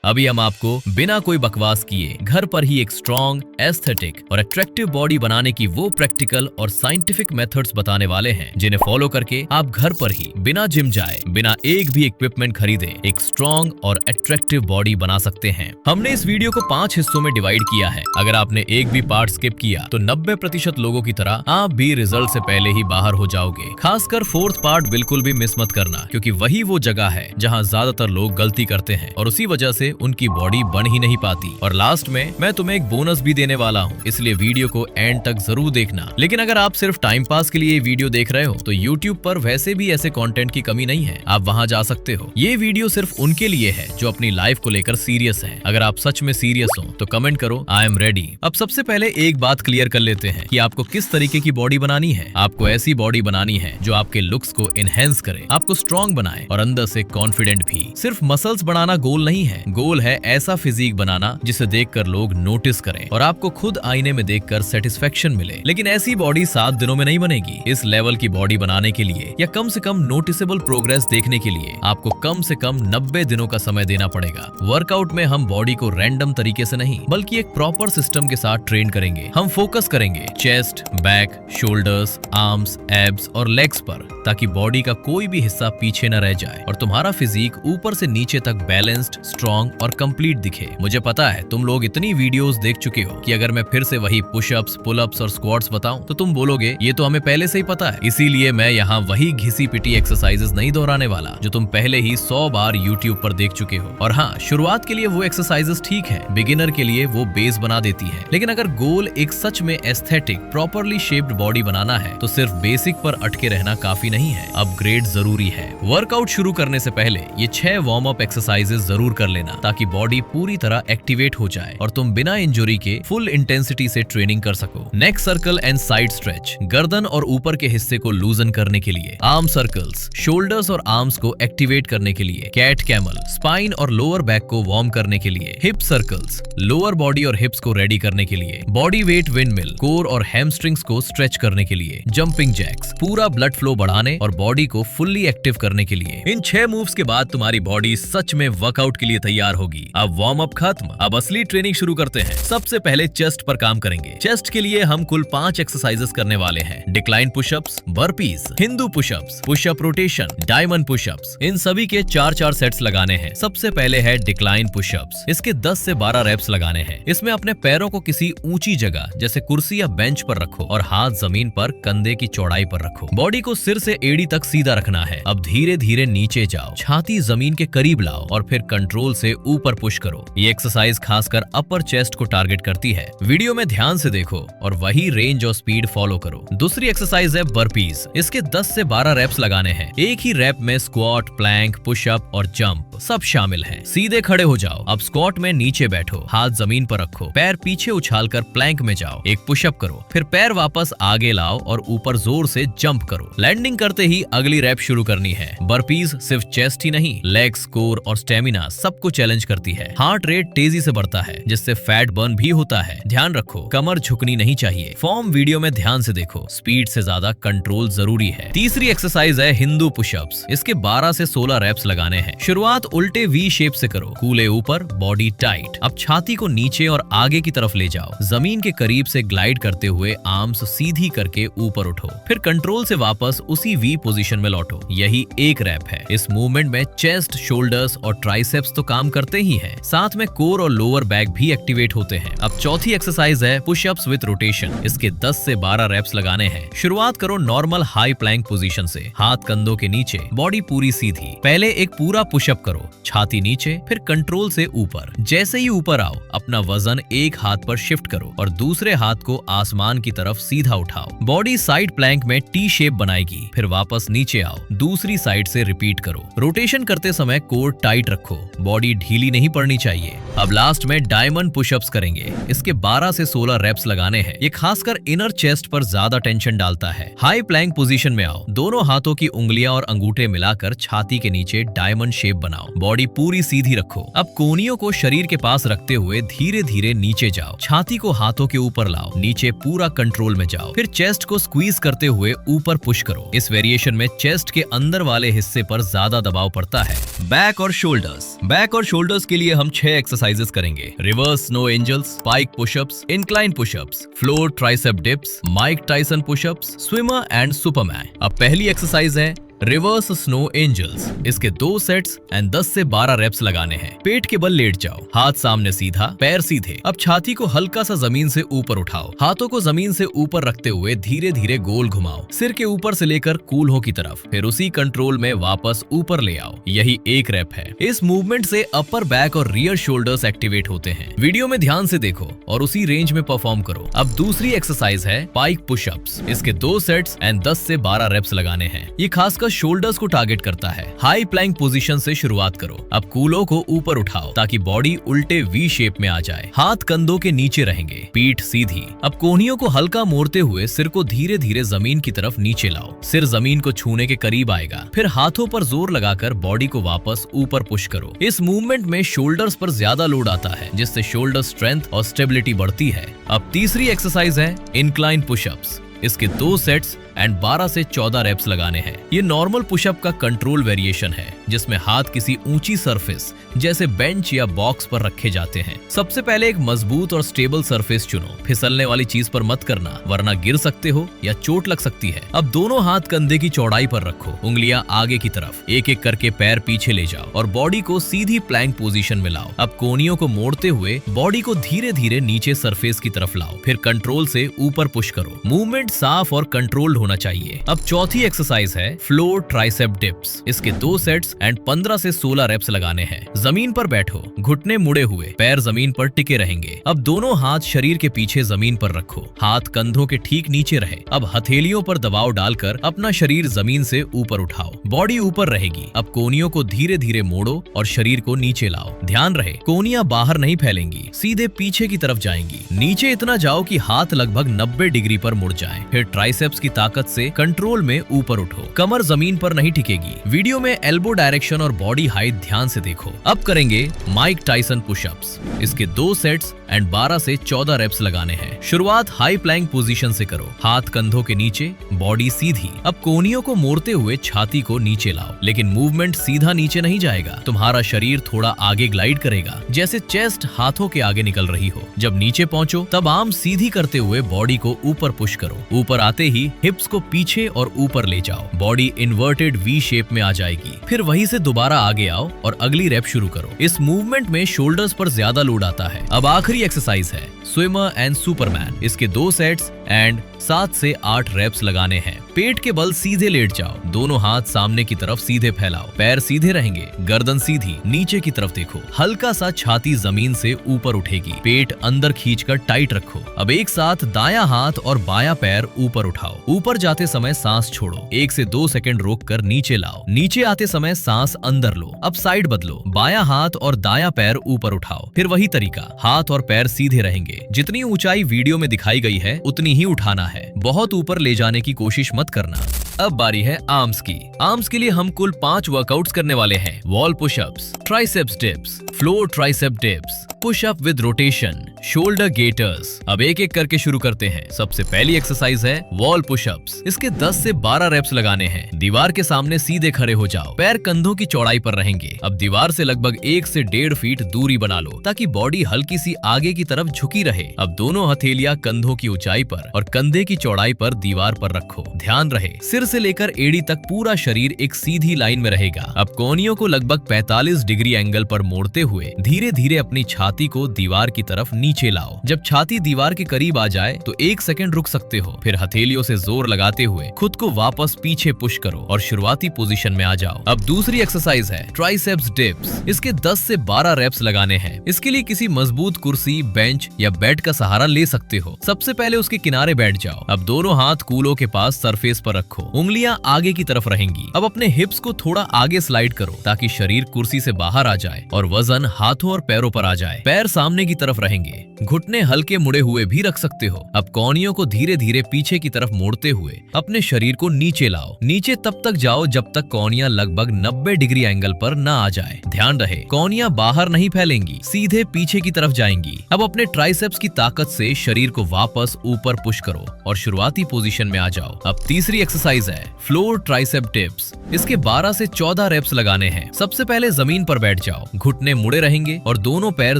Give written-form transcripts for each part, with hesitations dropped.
अभी हम आपको बिना कोई बकवास किए घर पर ही एक स्ट्रॉन्ग, एस्थेटिक और अट्रैक्टिव बॉडी बनाने की वो प्रैक्टिकल और साइंटिफिक मेथड्स बताने वाले हैं जिन्हें फॉलो करके आप घर पर ही बिना जिम जाए, बिना एक भी इक्विपमेंट खरीदे एक स्ट्रॉन्ग और अट्रैक्टिव बॉडी बना सकते हैं। हमने इस वीडियो को 5 हिस्सों में डिवाइड किया है। अगर आपने एक भी पार्ट स्किप किया तो 90% लोगों की तरह आप भी रिजल्ट से पहले ही बाहर हो जाओगे। खासकर 4th पार्ट बिल्कुल भी मिस मत करना, क्योंकि वही वो जगह है जहाँ ज्यादातर लोग गलती करते हैं और उसी वजह से उनकी बॉडी बन ही नहीं पाती। और लास्ट में मैं तुम्हें एक बोनस भी देने वाला हूँ, इसलिए वीडियो को एंड तक जरूर देखना। लेकिन अगर आप सिर्फ टाइम पास के लिए ये वीडियो देख रहे हो तो YouTube पर वैसे भी ऐसे कंटेंट की कमी नहीं है, आप वहाँ जा सकते हो। ये वीडियो सिर्फ उनके लिए है जो अपनी लाइफ को लेकर सीरियस है। अगर आप सच में सीरियस हो तो कमेंट करो आई एम रेडी। अब सबसे पहले एक बात क्लियर कर लेते हैं कि आपको किस तरीके की बॉडी बनानी है। आपको ऐसी बॉडी बनानी है जो आपके लुक्स को एनहेंस करे, आपको स्ट्रॉन्ग बनाए और अंदर से कॉन्फिडेंट भी। सिर्फ मसल्स बढ़ाना गोल नहीं है, गोल है ऐसा फिजिक बनाना जिसे देखकर लोग नोटिस करें और आपको खुद आईने में देखकर सेटिस्फेक्शन मिले। लेकिन ऐसी बॉडी 7 दिनों में नहीं बनेगी। इस लेवल की बॉडी बनाने के लिए या कम से कम नोटिसेबल प्रोग्रेस देखने के लिए आपको कम से कम 90 दिनों का समय देना पड़ेगा। वर्कआउट में हम बॉडी को रैंडम तरीके से नहीं बल्कि एक प्रॉपर सिस्टम के साथ ट्रेन करेंगे। हम फोकस करेंगे chest, back, shoulders, arms, abs और लेग्स पर, ताकि बॉडी का कोई भी हिस्सा पीछे न रह जाए और तुम्हारा फिजिक ऊपर से नीचे तक बैलेंस्ड, स्ट्रॉन्ग और कंप्लीट दिखे। मुझे पता है तुम लोग इतनी वीडियोस देख चुके हो कि अगर मैं फिर से वही पुशअप्स, पुलअप्स और स्क्वाट्स बताऊं तो तुम बोलोगे ये तो हमें पहले से ही पता है। इसीलिए मैं यहाँ वही घिसी पिटी एक्सरसाइजेस नहीं दोहराने वाला जो तुम पहले ही 100 बार YouTube पर देख चुके हो। और हाँ, शुरुआत के लिए वो एक्सरसाइजेस ठीक है, बिगिनर के लिए वो बेस बना देती है। लेकिन अगर गोल एक सच में एस्थेटिक, प्रॉपरली शेप्ड बॉडी बनाना है तो सिर्फ बेसिक पर अटके रहना काफी नहीं है, अपग्रेड जरूरी है। वर्कआउट शुरू करने से पहले ये 6 वार्म अप एक्सरसाइजेस जरूर कर लेना, ताकि बॉडी पूरी तरह एक्टिवेट हो जाए और तुम बिना इंजरी के फुल इंटेंसिटी से ट्रेनिंग कर सको। नेक सर्कल एंड साइड स्ट्रेच, गर्दन और ऊपर के हिस्से को लूजन करने के लिए। आर्म सर्कल्स, शोल्डर्स और आर्म्स को एक्टिवेट करने के लिए। कैट कैमल, स्पाइन और लोअर बैक को वार्म करने के लिए। हिप सर्कल्स, लोअर बॉडी और हिप्स को रेडी करने के लिए। बॉडी वेट विंडमिल, कोर और हैमस्ट्रिंग्स को स्ट्रेच करने के लिए। जंपिंग जैक्स, पूरा ब्लड फ्लो बढ़ाने और बॉडी को फुल्ली एक्टिव करने के लिए। इन 6 मूव्स के बाद तुम्हारी बॉडी सच में वर्कआउट के लिए तैयार होगी। अब वार्म अप खत्म, अब असली ट्रेनिंग शुरू करते हैं। सबसे पहले चेस्ट पर काम करेंगे। चेस्ट के लिए हम कुल 5 एक्सरसाइजेस करने वाले हैं। Decline pushups, burpees, Hindu pushups, pushup rotation, diamond pushups. इन सभी के 4-4 सेट्स लगाने हैं। सबसे पहले है डिक्लाइन पुशअप्स। इसके 10 से 12 रेप्स लगाने हैं। इसमें अपने पैरों को किसी ऊंची जगह जैसे कुर्सी या बेंच पर रखो और हाथ जमीन पर कंधे की चौड़ाई पर रखो। बॉडी को सिर से एड़ी तक सीधा रखना है। अब धीरे धीरे नीचे जाओ, छाती जमीन के करीब लाओ और फिर कंट्रोल से ऊपर पुश करो। ये एक्सरसाइज खासकर अपर चेस्ट को टारगेट करती है। वीडियो में ध्यान से देखो और वही रेंज और स्पीड फॉलो करो। दूसरी एक्सरसाइज है बर्पीज। इसके 10 से 12 रेप्स लगाने हैं। एक ही रेप में स्क्वाट, प्लैंक, पुशअप और जंप सब शामिल हैं। सीधे खड़े हो जाओ। अब स्क्वाट में नीचे बैठो, हाथ जमीन पर रखो, पैर पीछे उछालकर प्लैंक में जाओ, एक पुशअप करो, फिर पैर वापस आगे लाओ और ऊपर जोर से जंप करो। लैंडिंग करते ही अगली रैप शुरू करनी है। बर्पीज सिर्फ चेस्ट ही नहीं, लेग्स, कोर और स्टेमिना सबको चैलेंज करती है। हार्ट रेट तेजी से बढ़ता है जिससे फैट बर्न भी होता है। ध्यान रखो, कमर झुकनी नहीं चाहिए। फॉर्म वीडियो में ध्यान से देखो, स्पीड से ज्यादा कंट्रोल जरूरी है। तीसरी एक्सरसाइज है हिंदू पुशअप्स। इसके 12 से 16 रेप्स लगाने हैं। शुरुआत उल्टे वी शेप से करो, कूले ऊपर, बॉडी टाइट। अब छाती को नीचे और आगे की तरफ ले जाओ। जमीन के करीब से ग्लाइड करते हुए आर्म्स सीधी करके ऊपर उठो, फिर कंट्रोल से वापस उसी वी पोजीशन में लौटो। यही एक रैप है। इस मूवमेंट में चेस्ट, शोल्डर्स और ट्राइसेप्स तो काम करते ही हैं, साथ में कोर और लोअर बैक भी एक्टिवेट होते हैं। अब चौथी एक्सरसाइज है पुशअप्स विद रोटेशन। इसके 10 से 12 रेप्स लगाने हैं। शुरुआत करो नॉर्मल हाई प्लैंक पोजीशन से, हाथ कंधों के नीचे, बॉडी पूरी सीधी। पहले एक पूरा पुशअप करो, छाती नीचे, फिर कंट्रोल से ऊपर। जैसे ही ऊपर आओ, अपना वजन एक हाथ पर शिफ्ट करो और दूसरे हाथ को आसमान की तरफ सीधा उठाओ। बॉडी साइड प्लैंक में टी शेप बनाएगी, फिर वापस नीचे आओ, दूसरी साइड से रिपीट करो। रोटेशन करते समय कोर टाइट रखो, बॉडी ढीली नहीं पड़नी चाहिए। अब लास्ट में डायमंड पुशअप्स करेंगे। इसके 12 से 16 रेप्स लगाने हैं। ये खासकर इनर चेस्ट पर ज्यादा टेंशन डालता है। हाई प्लैंक पोजीशन में आओ, दोनों हाथों की उंगलियां और अंगूठे मिलाकर छाती के नीचे डायमंड शेप बनाओ। बॉडी पूरी सीधी रखो। अब कोहनियों को शरीर के पास रखते हुए धीरे धीरे नीचे जाओ, छाती को हाथों के ऊपर लाओ, नीचे पूरा कंट्रोल में जाओ, फिर चेस्ट को स्क्वीज करते हुए ऊपर पुश करो। इस वेरिएशन में चेस्ट के अंदर वाले हिस्से पर ज्यादा दबाव पड़ता है। बैक और शोल्डर्स के लिए हम 6 एक्सरसाइजेस करेंगे। Reverse snow angels, spike pushups, incline pushups, floor tricep dips, Mike Tyson pushups, swimmer and Superman. अब पहली एक्सरसाइज है रिवर्स स्नो एंजल्स। इसके 2 सेट्स एंड 10 से 12 रेप्स लगाने हैं। पेट के बल लेट जाओ, हाथ सामने सीधा, पैर सीधे। अब छाती को हल्का सा जमीन से ऊपर उठाओ, हाथों को जमीन से ऊपर रखते हुए धीरे धीरे गोल घुमाओ, सिर के ऊपर से लेकर कूल्हों की तरफ, फिर उसी कंट्रोल में वापस ऊपर ले आओ। यही एक रेप है। इस मूवमेंट से अपर बैक और रियर शोल्डर्स एक्टिवेट होते हैं। वीडियो में ध्यान से देखो और उसी रेंज में परफॉर्म करो। अब दूसरी एक्सरसाइज है पाइक पुशअप्स। इसके 2 सेट्स एंड 10 से 12 रेप्स लगाने हैं। ये खासकर शोल्डर्स को टारगेट करता है। हाई प्लैंक पोजीशन से शुरुआत करो। अब कूलों को ऊपर उठाओ ताकि बॉडी उल्टे वी शेप में आ जाए। हाथ कंधों के नीचे रहेंगे, पीठ सीधी। अब कोहनियों को हल्का मोड़ते हुए सिर को धीरे धीरे जमीन की तरफ नीचे लाओ। सिर जमीन को छूने के करीब आएगा। फिर हाथों पर जोर लगाकर बॉडी को वापस ऊपर पुश करो। इस मूवमेंट में शोल्डर्स पर ज्यादा लोड आता है, जिससे शोल्डर स्ट्रेंथ और स्टेबिलिटी बढ़ती है। अब तीसरी एक्सरसाइज है इंक्लाइन पुशअप्स। इसके 2 सेट्स एंड 12 से 14 रेप्स लगाने हैं। ये नॉर्मल पुशअप का कंट्रोल वेरिएशन है, जिसमें हाथ किसी ऊंची सरफेस जैसे बेंच या बॉक्स पर रखे जाते हैं। सबसे पहले एक मजबूत और स्टेबल सरफेस चुनो। फिसलने वाली चीज पर मत करना, वरना गिर सकते हो या चोट लग सकती है। अब दोनों हाथ कंधे की चौड़ाई पर रखो, उंगलियां आगे की तरफ। एक एक करके पैर पीछे ले जाओ और बॉडी को सीधी प्लैंक पोजीशन में लाओ। अब कोहनियों को मोड़ते हुए बॉडी को धीरे धीरे नीचे सरफेस की तरफ लाओ, फिर कंट्रोल से ऊपर पुश करो। मूवमेंट साफ और कंट्रोल्ड होना चाहिए। अब चौथी एक्सरसाइज है फ्लोर ट्राइसेप डिप्स। इसके 2 सेट्स एंड 15 से 16 रेप्स लगाने हैं। जमीन पर बैठो, घुटने मुड़े हुए, पैर जमीन पर टिके रहेंगे। अब दोनों हाथ शरीर के पीछे जमीन पर रखो, हाथ कंधों के ठीक नीचे रहे। अब हथेलियों पर दबाव डालकर अपना शरीर जमीन से ऊपर उठाओ, बॉडी ऊपर रहेगी। अब कोहनियों को धीरे धीरे मोड़ो और शरीर को नीचे लाओ। ध्यान रहे कोहनियां बाहर नहीं फैलेंगी, सीधे पीछे की तरफ जाएंगी। नीचे इतना जाओ कि हाथ लगभग 90 डिग्री पर मुड़ जाए। फिर ट्राइसेप्स की ताकत से कंट्रोल में ऊपर उठो, कमर जमीन पर नहीं टिकेगी। वीडियो में एल्बो डायरेक्शन और बॉडी हाइट ध्यान से देखो। अब करेंगे माइक टाइसन पुशअप्स। इसके 2 सेट्स एंड 12 से 14 रेप्स लगाने हैं। शुरुआत हाई प्लैंक पोजीशन से करो, हाथ कंधों के नीचे, बॉडी सीधी। अब कोहनियों को मोड़ते हुए छाती को नीचे लाओ, लेकिन मूवमेंट सीधा नीचे नहीं जाएगा। तुम्हारा शरीर थोड़ा आगे ग्लाइड करेगा, जैसे चेस्ट हाथों के आगे निकल रही हो। जब नीचे पहुंचो तब आर्म सीधी करते हुए बॉडी को ऊपर पुश करो। ऊपर आते ही हिप्स को पीछे और ऊपर ले जाओ, बॉडी इन्वर्टेड वी शेप में आ जाएगी। फिर वहीं से दोबारा आगे आओ और अगली रेप शुरू करो। इस मूवमेंट में शोल्डर्स पर ज्यादा लोड आता है। अब आखिरी एक्सरसाइज है स्विमर एंड सुपरमैन। इसके 2 सेट्स एंड 7 से 8 रेप्स लगाने हैं। पेट के बल सीधे लेट जाओ, दोनों हाथ सामने की तरफ सीधे फैलाओ, पैर सीधे रहेंगे, गर्दन सीधी, नीचे की तरफ देखो। हल्का सा छाती जमीन से ऊपर उठेगी, पेट अंदर खींचकर टाइट रखो। अब एक साथ दायां हाथ और बायां पैर ऊपर उठाओ। ऊपर जाते समय सांस छोड़ो, 1 से 2 सेकंड रोक कर नीचे लाओ। नीचे आते समय सांस अंदर लो। अब साइड बदलो, बायां हाथ और दायां पैर ऊपर उठाओ। फिर वही तरीका, हाथ और पैर सीधे रहेंगे। जितनी ऊंचाई वीडियो में दिखाई गई है उतनी ही उठाना है, बहुत ऊपर ले जाने की कोशिश मत करना। अब बारी है आर्म्स की। आर्म्स के लिए हम कुल 5 वर्कआउट्स करने वाले हैं। Wall pushups, triceps dips, floor tricep dips, pushup with rotation, shoulder gators. अब एक एक करके शुरू करते हैं। सबसे पहली एक्सरसाइज है वॉल पुशअप्स। इसके 10 से 12 रेप्स लगाने हैं। दीवार के सामने सीधे खड़े हो जाओ, पैर कंधों की चौड़ाई पर रहेंगे। अब दीवार से लगभग 1 से 1.5 फीट दूरी बना लो ताकि बॉडी हल्की सी आगे की तरफ झुकी रहे। अब दोनों हथेलियां कंधों की ऊंचाई पर और कंधे की चौड़ाई पर दीवार पर रखो। ध्यान रहे सिर से लेकर एड़ी तक पूरा शरीर एक सीधी लाइन में रहेगा। अब कोहनियों को लगभग 45 डिग्री एंगल पर मोड़ते हुए धीरे धीरे अपनी छाती को दीवार की तरफ नीचे लाओ। जब छाती दीवार के करीब आ जाए तो 1 सेकंड रुक सकते हो, फिर हथेलियों से जोर लगाते हुए खुद को वापस पीछे पुश करो और शुरुआती पोजीशन में आ जाओ। अब दूसरी एक्सरसाइज है ट्राइसेप्स डिप्स। इसके 10 से 12 रेप्स लगाने हैं। इसके लिए किसी मजबूत कुर्सी, बेंच या बेड का सहारा ले सकते हो। सबसे पहले उसके किनारे बैठ जाओ। अब दोनों हाथ कूलों के पास सरफेस पर रखो, उंगलियां आगे की तरफ रहेंगी। अब अपने हिप्स को थोड़ा आगे स्लाइड करो ताकि शरीर कुर्सी से बाहर आ जाए और वजन हाथों और पैरों पर आ जाए। पैर सामने की तरफ रहेंगे, घुटने हल्के मुड़े हुए भी रख सकते हो। अब कोहनियों को धीरे धीरे पीछे की तरफ मोड़ते हुए अपने शरीर को नीचे लाओ। नीचे तब तक जाओ जब तक कोहनियां लगभग 90 डिग्री एंगल पर न आ जाए। ध्यान रहे कोहनियां बाहर नहीं फैलेंगी, सीधे पीछे की तरफ जाएंगी। अब अपने ट्राइसेप्स की ताकत से शरीर को वापस ऊपर पुश करो और शुरुआती पोजीशन में आ जाओ। अब तीसरी एक्सरसाइज है फ्लोर ट्राइसेप डिप्स। इसके 12 से 14 रेप्स लगाने हैं। सबसे पहले जमीन पर बैठ जाओ, घुटने मुड़े रहेंगे और दोनों पैर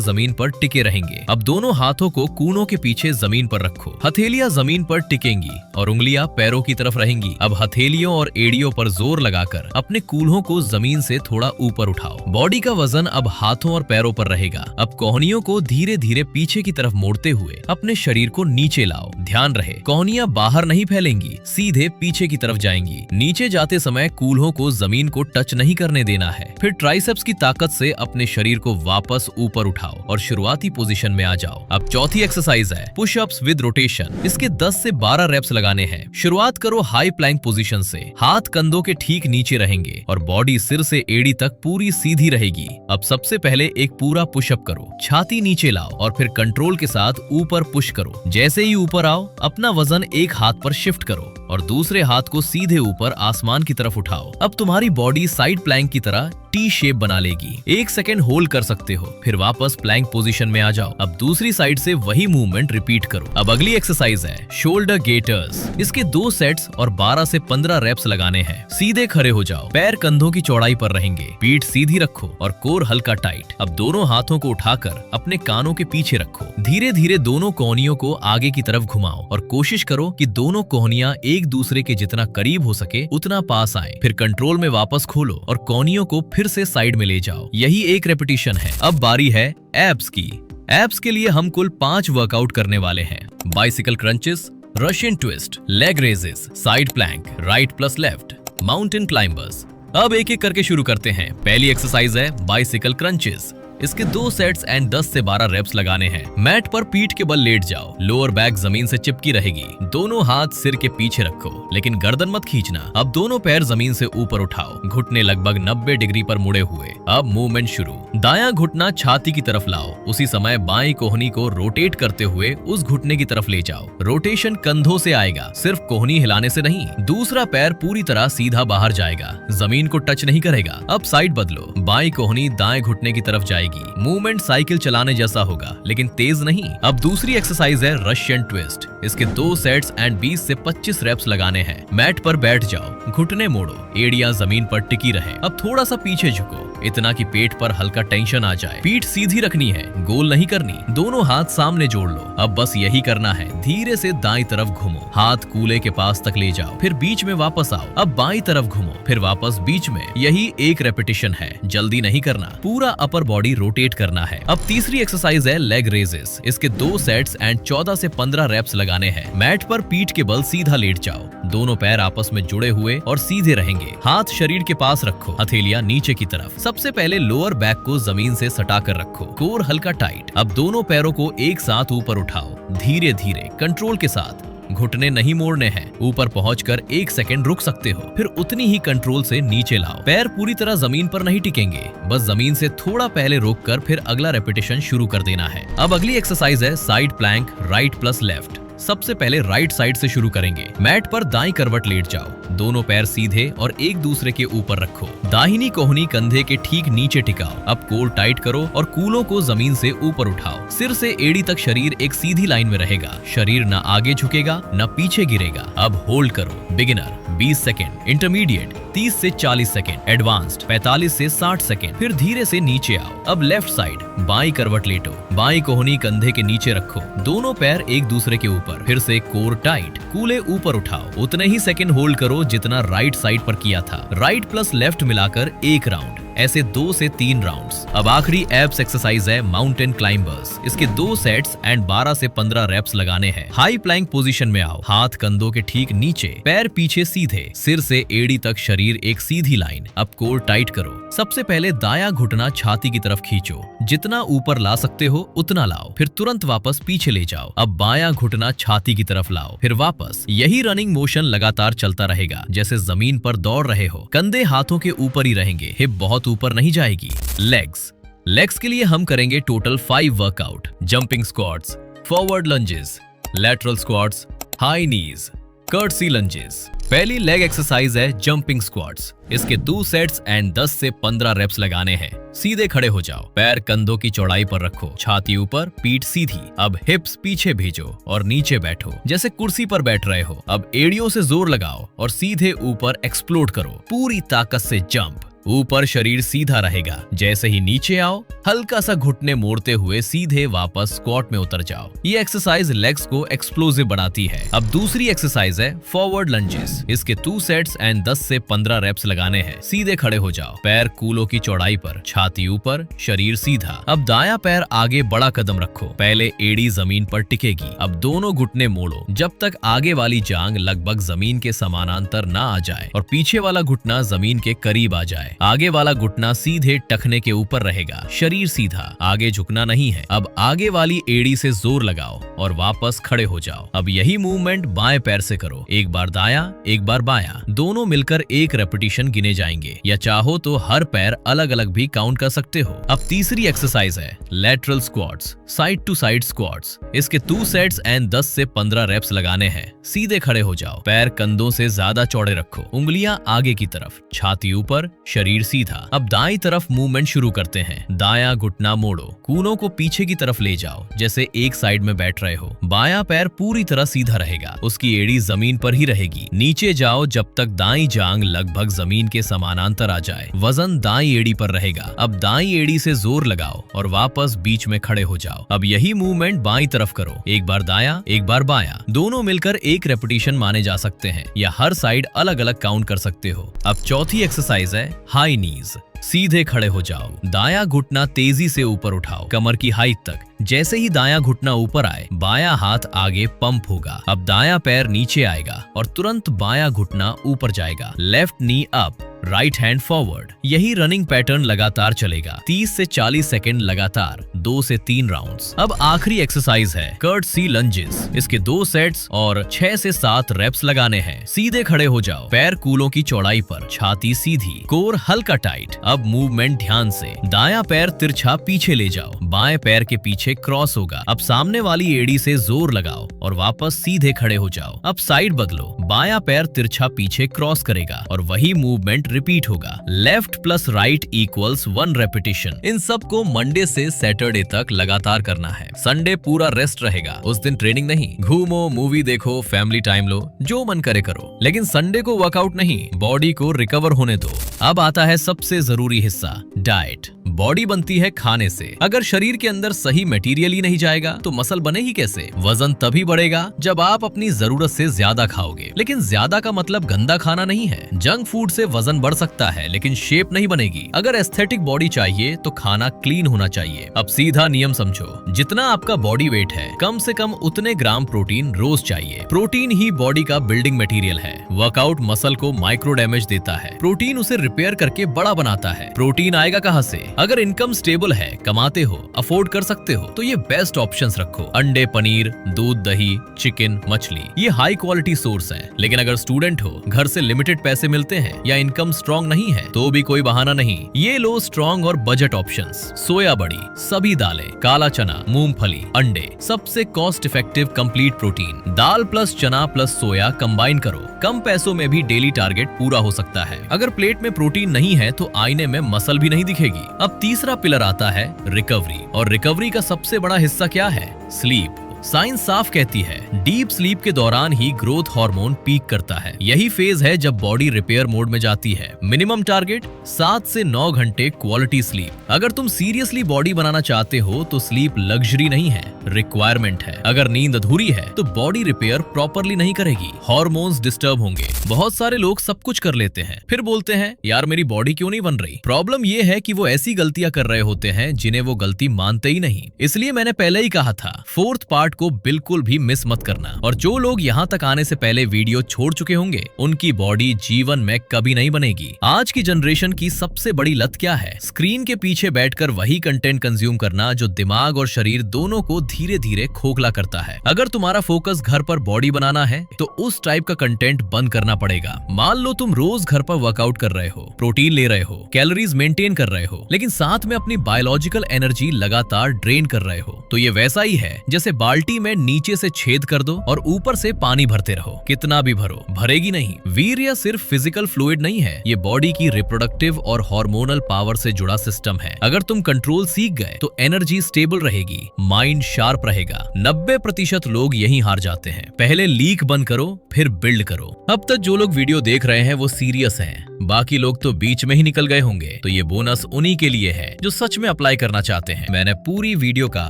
जमीन पर टिके रहेंगे। अब दोनों हाथों को कूनों के पीछे जमीन पर रखो। हथेलियां जमीन पर टिकेंगी और उंगलियां पैरों की तरफ रहेंगी। अब हथेलियों और एड़ियों पर जोर लगाकर अपने कूल्हों को जमीन से थोड़ा ऊपर उठाओ। बॉडी का वजन अब हाथों और पैरों पर रहेगा। अब कोहनियों को धीरे धीरे पीछे की तरफ मोड़ते हुए अपने शरीर को नीचे लाओ। ध्यान रहे कोहनियां बाहर नहीं फैलेंगी, सीधे पीछे की तरफ जाएंगी। नीचे जाते समय कूल्हों को जमीन को टच नहीं करने देना है। फिर ट्राइसेप्स की ताकत से अपने शरीर को वापस ऊपर उठाओ और शुरुआती पोजीशन में आ जाओ। अब चौथी एक्सरसाइज है पुशअप्स विद रोटेशन। इसके 10 से 12 रेप्स लगाने हैं। शुरुआत करो हाई प्लैंक पोजीशन से। हाथ कंधों के ठीक नीचे रहेंगे और बॉडी सिर से एड़ी तक पूरी सीधी रहेगी। अब सबसे पहले एक पूरा पुशअप करो, छाती नीचे लाओ और फिर कंट्रोल के साथ ऊपर पुश करो। जैसे ही ऊपर आओ अपना वजन एक हाथ पर शिफ्ट करो और दूसरे हाथ को सीधे ऊपर आसमान की तरफ उठाओ। अब तुम्हारी बॉडी साइड प्लैंक की तरह टी शेप बना लेगी। 1 सेकेंड होल्ड कर सकते हो, फिर वापस प्लैंक पोजीशन में आ जाओ। अब दूसरी साइड से वही मूवमेंट रिपीट करो। अब अगली एक्सरसाइज है शोल्डर गेटर्स। इसके 2 सेट्स और 12 से 15 रेप्स लगाने हैं। सीधे खड़े हो जाओ, पैर कंधों की चौड़ाई पर रहेंगे, पीठ सीधी रखो और कोर हल्का टाइट। अब दोनों हाथों को उठाकर अपने कानों के पीछे रखो। धीरे धीरे दोनों कोहनियों को आगे की तरफ घुमाओ और कोशिश करो कि दोनों कोहनियां एक दूसरे के जितना करीब हो सके उतना पास आए। फिर कंट्रोल में वापस खोलो और कोहनियों को फिर से साइड में ले जाओ। यही एक रेपिटेशन है। अब बारी है एब्स की। एब्स के लिए हम कुल 5 वर्कआउट करने वाले हैं। Bicycle crunches, Russian twist, leg raises, side plank, right plus left, mountain climbers. अब एक एक करके शुरू करते हैं। पहली एक्सरसाइज है बाइसिकल क्रंचेस। इसके 2 सेट्स एंड 10 से 12 रेप्स लगाने हैं। मैट पर पीठ के बल लेट जाओ, लोअर बैक जमीन से चिपकी रहेगी। दोनों हाथ सिर के पीछे रखो लेकिन गर्दन मत खींचना। अब दोनों पैर जमीन से ऊपर उठाओ, घुटने लगभग 90 डिग्री पर मुड़े हुए। अब मूवमेंट शुरू। दायां घुटना छाती की तरफ लाओ, उसी समय बाईं कोहनी को रोटेट करते हुए उस घुटने की तरफ ले जाओ। रोटेशन कंधों से आएगा, सिर्फ कोहनी हिलाने से नहीं। दूसरा पैर पूरी तरह सीधा बाहर जाएगा, जमीन को टच नहीं करेगा। अब साइड बदलो, बाईं कोहनी दाएं घुटने की तरफ जाएगी। मूवमेंट साइकिल चलाने जैसा होगा लेकिन तेज नहीं। अब दूसरी एक्सरसाइज है रशियन ट्विस्ट। इसके 2 सेट्स एंड 20 से 25 रेप्स लगाने हैं। मैट पर बैठ जाओ, घुटने मोड़ो, एड़ियां जमीन पर टिकी रहे। अब थोड़ा सा पीछे झुको, इतना कि पेट पर हल्का टेंशन आ जाए। पीठ सीधी रखनी है, गोल नहीं करनी। दोनों हाथ सामने जोड़ लो। अब बस यही करना है। धीरे से दाईं तरफ घूमो, हाथ कूल्हे के पास तक ले जाओ, फिर बीच में वापस आओ। अब बाईं तरफ घूमो, फिर वापस बीच में। यही एक रेपिटेशन है, जल्दी नहीं करना। पूरा अपर बॉडी रोटेट करना है। अब तीसरी एक्सरसाइज है लेग रेजेस। इसके 2 सेट्स एंड 14 से 15 रेप्स लगाने हैं। मैट पर पीठ के बल सीधा लेट जाओ, दोनों पैर आपस में जुड़े हुए और सीधे रहेंगे। हाथ शरीर के पास रखो, हथेलियां नीचे की तरफ। सबसे पहले लोअर बैक को जमीन से सटा कर रखो, कोर हल्का टाइट। अब दोनों पैरों को एक साथ ऊपर उठाओ, धीरे धीरे कंट्रोल के साथ। घुटने नहीं मोड़ने हैं। ऊपर पहुंचकर 1 सेकेंड रुक सकते हो, फिर उतनी ही कंट्रोल से नीचे लाओ। पैर पूरी तरह जमीन पर नहीं टिकेंगे, बस जमीन से थोड़ा पहले रोककर फिर अगला रेपिटेशन शुरू कर देना है। अब अगली एक्सरसाइज है side plank right plus left. सबसे पहले राइट साइड से शुरू करेंगे। मैट पर दाईं करवट लेट जाओ, दोनों पैर सीधे और एक दूसरे के ऊपर रखो। दाहिनी कोहनी कंधे के ठीक नीचे टिकाओ। अब कोर टाइट करो और कूलों को जमीन से ऊपर उठाओ। सिर से एड़ी तक शरीर एक सीधी लाइन में रहेगा। शरीर न आगे झुकेगा न पीछे गिरेगा। अब होल्ड करो। बिगिनर 20 सेकेंड, इंटरमीडिएट 30 से 40 सेकेंड, एडवांस्ड 45 से 60 सेकेंड। फिर धीरे से नीचे आओ। अब लेफ्ट साइड, बाईं करवट लेटो, बाईं कोहनी कंधे के नीचे रखो, दोनों पैर एक दूसरे के ऊपर। फिर से कोर टाइट, कूले ऊपर उठाओ। उतने ही सेकेंड होल्ड करो जितना राइट साइड पर किया था। राइट प्लस लेफ्ट मिलाकर 1 राउंड, ऐसे 2 से 3 राउंड्स। अब आखिरी एब्स एक्सरसाइज है माउंटेन क्लाइंबर्स। इसके 2 सेट्स एंड 12 से 15 रेप्स लगाने हैं। हाई प्लैंक पोजीशन में आओ, हाथ कंधों के ठीक नीचे, पैर पीछे सीधे, सिर से एड़ी तक शरीर एक सीधी लाइन। अब कोर टाइट करो। सबसे पहले दायां घुटना छाती की तरफ खींचो, जितना ऊपर ला सकते हो उतना लाओ, फिर तुरंत वापस पीछे ले जाओ। अब बायां घुटना छाती की तरफ लाओ, फिर वापस। यही रनिंग मोशन लगातार चलता रहेगा, जैसे जमीन पर दौड़ रहे हो। कंधे हाथों के ऊपर ही रहेंगे, हिप बहुत ऊपर नहीं जाएगी। लेग्स लेग्स के लिए हम करेंगे total 5 workout. Jumping squats, forward lunges, lateral squats, high नीज, कर्टसी लंजेस। पहली लेग एक्सरसाइज है जंपिंग स्क्वाट्स। इसके 2 सेट्स एंड 10 से 15 रेप्स लगाने हैं। सीधे खड़े हो जाओ, पैर कंधों की चौड़ाई पर रखो, छाती ऊपर, पीठ सीधी। अब हिप्स पीछे भेजो और नीचे बैठो जैसे कुर्सी पर बैठ रहे हो। अब एड़ियों से जोर लगाओ और सीधे ऊपर एक्सप्लोड करो। पूरी ताकत से जंप। ऊपर शरीर सीधा रहेगा। जैसे ही नीचे आओ, हल्का सा घुटने मोड़ते हुए सीधे वापस स्क्वाट में उतर जाओ। ये एक्सरसाइज लेग्स को एक्सप्लोसिव बनाती है। अब दूसरी एक्सरसाइज है फॉरवर्ड लंजेस। इसके 2 सेट्स एंड 10 से 15 रेप्स लगाने हैं। सीधे खड़े हो जाओ, पैर कूलों की चौड़ाई पर, छाती ऊपर, शरीर सीधा। अब दायां पैर आगे बड़ा कदम रखो। पहले एड़ी जमीन पर टिकेगी। अब दोनों घुटने मोड़ो जब तक आगे वाली जांग लगभग जमीन के समानांतर ना आ जाए और पीछे वाला घुटना जमीन के करीब आ जाए। आगे वाला घुटना सीधे टखने के ऊपर रहेगा, शरीर सीधा, आगे झुकना नहीं है। अब आगे वाली एड़ी से जोर लगाओ और वापस खड़े हो जाओ। अब यही मूवमेंट बाएं पैर से करो। एक बार दायां, एक बार बायां, दोनों मिलकर 1 रेपिटेशन गिने जाएंगे, या चाहो तो हर पैर अलग अलग भी काउंट कर सकते हो। अब तीसरी एक्सरसाइज है lateral squats, side to side squats. इसके 2 सेट्स एंड 10 से 15 रेप्स लगाने हैं। सीधे खड़े हो जाओ, पैर कंधों से ज्यादा चौड़े रखो, उंगलियां आगे की तरफ, छाती ऊपर, शरीर सीधा। अब दाईं तरफ मूवमेंट शुरू करते हैं। दायां घुटना मोड़ो, कूलों को पीछे की तरफ ले जाओ जैसे एक साइड में बैठ रहे हो। बायां पैर पूरी तरह सीधा रहेगा, उसकी एड़ी जमीन पर ही रहेगी। नीचे जाओ जब तक दाईं जांग लगभग जमीन के समानांतर आ जाए। वजन दाईं एड़ी पर रहेगा। अब दाईं एड़ी से जोर लगाओ और वापस बीच में खड़े हो जाओ। अब यही मूवमेंट बाईं तरफ करो। एक बार दायां, एक बार बायां, दोनों मिलकर 1 रेपिटेशन माने जा सकते हैं, या हर साइड अलग अलग काउंट कर सकते हो। अब चौथी एक्सरसाइज है हाई नीज। सीधे खड़े हो जाओ, दायां घुटना तेजी से ऊपर उठाओ कमर की हाइट तक। जैसे ही दायां घुटना ऊपर आए, बायां हाथ आगे पंप होगा। अब दायां पैर नीचे आएगा और तुरंत बायां घुटना ऊपर जाएगा। लेफ्ट नी अप, राइट हैंड फॉरवर्ड। यही रनिंग पैटर्न लगातार चलेगा 30 से 40 सेकंड लगातार, 2 से 3 राउंड्स। अब आखिरी एक्सरसाइज है कर्टसी लंजेस। इसके 2 सेट्स और 6 से 7 रेप्स लगाने हैं। सीधे खड़े हो जाओ, पैर कूलों की चौड़ाई पर, छाती सीधी, कोर हल्का टाइट। अब मूवमेंट ध्यान से। दायां पैर तिरछा पीछे ले जाओ, बाएं पैर के पीछे क्रॉस होगा। अब सामने वाली एड़ी से जोर लगाओ और वापस सीधे खड़े हो जाओ। अब साइड बदलो, बायां पैर तिरछा पीछे क्रॉस करेगा और वही मूवमेंट रिपीट होगा। Left plus right equals 1 repetition. इन सब को मंडे से सैटरडे तक लगातार करना है। संडे पूरा रेस्ट रहेगा, उस दिन ट्रेनिंग नहीं। घूमो, मूवी देखो, फैमिली टाइम लो, जो मन करे करो, लेकिन संडे को वर्कआउट नहीं, बॉडी को रिकवर होने दो। अब आता है सबसे जरूरी हिस्सा, डाइट। बॉडी बनती है खाने से। अगर शरीर के अंदर सही मटेरियल ही नहीं जाएगा तो मसल बने ही कैसे? वजन तभी बढ़ेगा जब आप अपनी जरूरत से ज्यादा खाओगे। लेकिन ज्यादा का मतलब गंदा खाना नहीं है। जंक फूड से वजन बढ़ सकता है लेकिन शेप नहीं बनेगी। अगर एस्थेटिक बॉडी चाहिए तो खाना क्लीन होना चाहिए। अब सीधा नियम समझो, जितना आपका बॉडी वेट है, कम से कम उतने ग्राम प्रोटीन रोज चाहिए। प्रोटीन ही बॉडी का बिल्डिंग मटेरियल है। वर्कआउट मसल को माइक्रो डैमेज देता है, प्रोटीन उसे रिपेयर करके बड़ा बनाता है। प्रोटीन आएगा कहाँ से? अगर इनकम स्टेबल है, कमाते हो, अफोर्ड कर सकते हो, तो ये बेस्ट ऑप्शंस रखो। अंडे, पनीर, दूध, दही, चिकन, मछली, ये हाई क्वालिटी सोर्स है। लेकिन अगर स्टूडेंट हो, घर से लिमिटेड पैसे मिलते हैं या इनकम स्ट्रॉन्ग नहीं है, तो भी कोई बहाना नहीं। ये लो स्ट्रॉन्ग और बजट ऑप्शंस। सोया बड़ी, सभी दालें, काला चना, मूंगफली, अंडे, सबसे कॉस्ट इफेक्टिव कंप्लीट प्रोटीन। दाल प्लस चना प्लस सोया कंबाइन करो, कम पैसों में भी डेली टारगेट पूरा हो सकता है। अगर प्लेट में प्रोटीन नहीं है तो आईने में मसल भी नहीं दिखेगी। अब तीसरा पिलर आता है रिकवरी, और रिकवरी का सबसे बड़ा हिस्सा क्या है? स्लीप। साइंस साफ कहती है डीप स्लीप के दौरान ही ग्रोथ हार्मोन पीक करता है। यही फेज है जब बॉडी रिपेयर मोड में जाती है। मिनिमम टारगेट 7 से 9 घंटे क्वालिटी स्लीप। अगर तुम सीरियसली बॉडी बनाना चाहते हो तो स्लीप लग्जरी नहीं है, रिक्वायरमेंट है। अगर नींद अधूरी है तो बॉडी रिपेयर प्रॉपरली नहीं करेगी, हार्मोन्स डिस्टर्ब होंगे। बहुत सारे लोग सब कुछ कर लेते हैं, फिर बोलते हैं यार मेरी बॉडी क्यों नहीं बन रही। प्रॉब्लम ये है कि वो ऐसी गलतियां कर रहे होते हैं जिन्हें वो गलती मानते ही नहीं। इसलिए मैंने पहले ही कहा था, 4th पार्ट को बिल्कुल भी मिस मत करना। और जो लोग यहाँ तक आने से पहले वीडियो छोड़ चुके होंगे, उनकी बॉडी जीवन में कभी नहीं बनेगी। आज की जनरेशन की सबसे बड़ी लत क्या है? स्क्रीन के पीछे बैठकर वही कंटेंट कंज्यूम करना जो दिमाग और शरीर दोनों को धीरे धीरे खोखला करता है। अगर तुम्हारा फोकस घर पर बॉडी बनाना है तो उस टाइप का कंटेंट बंद करना पड़ेगा। मान लो तुम रोज घर पर वर्कआउट कर रहे हो, प्रोटीन ले रहे हो, कैलोरीज मेंटेन कर रहे हो, लेकिन साथ में अपनी बायोलॉजिकल एनर्जी लगातार ड्रेन कर रहे हो, तो ये वैसा ही है जैसे बाल्टी में नीचे से छेद कर दो और ऊपर से पानी भरते रहो। कितना भी भरो, भरेगी नहीं। वीर्य सिर्फ फिजिकल फ्लूइड नहीं है, ये बॉडी की रिप्रोडक्टिव और हार्मोनल पावर से जुड़ा सिस्टम है। अगर तुम कंट्रोल सीख गए तो एनर्जी स्टेबल रहेगी, माइंड शार्प रहेगा। 90% लोग यही हार जाते हैं। पहले लीक बंद करो, फिर बिल्ड करो। अब तक जो लोग वीडियो देख रहे हैं वो सीरियस हैं, बाकी लोग तो बीच में ही निकल गए होंगे। तो ये बोनस उन्हीं के लिए है जो सच में अप्लाई करना चाहते हैं। मैंने पूरी वीडियो का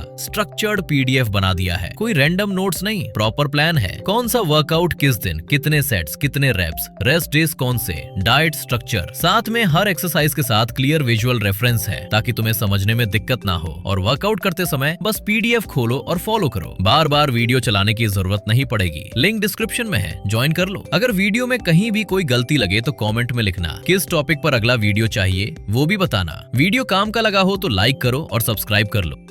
स्ट्रक्चर्ड पीडीएफ बना दिया है, कोई रैंडम नोट्स नहीं, प्रॉपर प्लान है। कौन सा वर्कआउट किस दिन, कितने सेट्स, कितने रेप्स, रेस्ट डेज कौन से, डाइट स्ट्रक्चर, साथ में हर एक्सरसाइज के साथ क्लियर विजुअल रेफरेंस है ताकि तुम्हें समझने में दिक्कत ना हो। और वर्कआउट करते समय बस पीडीएफ खोलो और फॉलो करो। बार बार वीडियो चलाने की जरूरत नहीं पड़ेगी। लिंक डिस्क्रिप्शन में है, ज्वाइन कर लो। अगर वीडियो में कहीं भी कोई गलती लगे तो कमेंट में लिखना। किस टॉपिक पर अगला वीडियो चाहिए वो भी बताना। वीडियो काम का लगा हो तो लाइक करो और सब्सक्राइब कर लो।